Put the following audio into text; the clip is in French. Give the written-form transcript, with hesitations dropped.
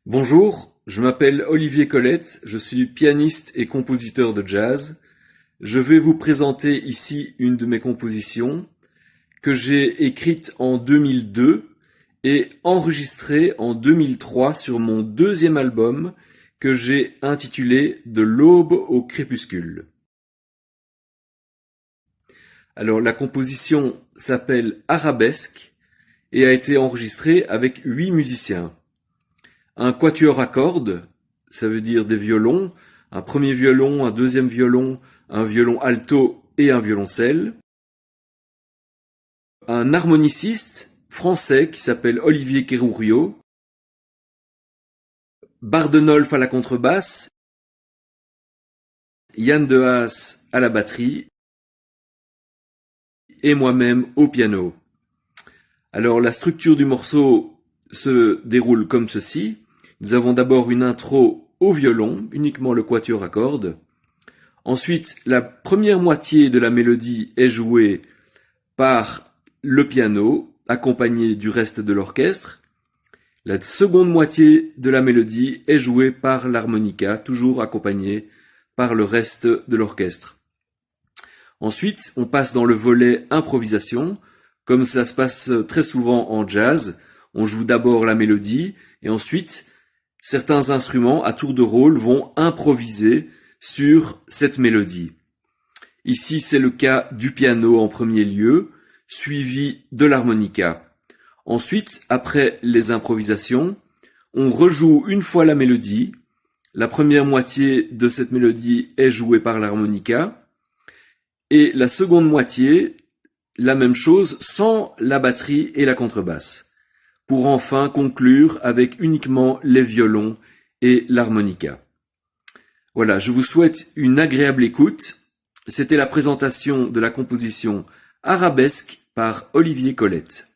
Bonjour, je m'appelle Olivier Colette, je suis pianiste et compositeur de jazz. Je vais vous présenter ici une de mes compositions que j'ai écrite en 2002 et enregistrée en 2003 sur mon deuxième album que j'ai intitulé De l'aube au crépuscule. Alors la composition s'appelle Arabesque et a été enregistrée avec 8 musiciens. Un quatuor à cordes, ça veut dire des violons, un premier violon, un deuxième violon, un violon alto et un violoncelle. Un harmoniciste français qui s'appelle Olivier Kerrourio. Bardenolf à la contrebasse. Yann Dehaas à la batterie. Et moi-même au piano. Alors la structure du morceau se déroule comme ceci. Nous avons d'abord une intro au violon, uniquement le quatuor à cordes. Ensuite, la première moitié de la mélodie est jouée par le piano, accompagné du reste de l'orchestre. La seconde moitié de la mélodie est jouée par l'harmonica, toujours accompagnée par le reste de l'orchestre. Ensuite, on passe dans le volet improvisation. Comme ça se passe très souvent en jazz, on joue d'abord la mélodie et ensuite, certains instruments à tour de rôle vont improviser sur cette mélodie. Ici, c'est le cas du piano en premier lieu, suivi de l'harmonica. Ensuite, après les improvisations, on rejoue une fois la mélodie. La première moitié de cette mélodie est jouée par l'harmonica. Et la seconde moitié, la même chose, sans la batterie et la contrebasse. Pour enfin conclure avec uniquement les violons et l'harmonica. Voilà, je vous souhaite une agréable écoute. C'était la présentation de la composition Arabesque par Olivier Colette.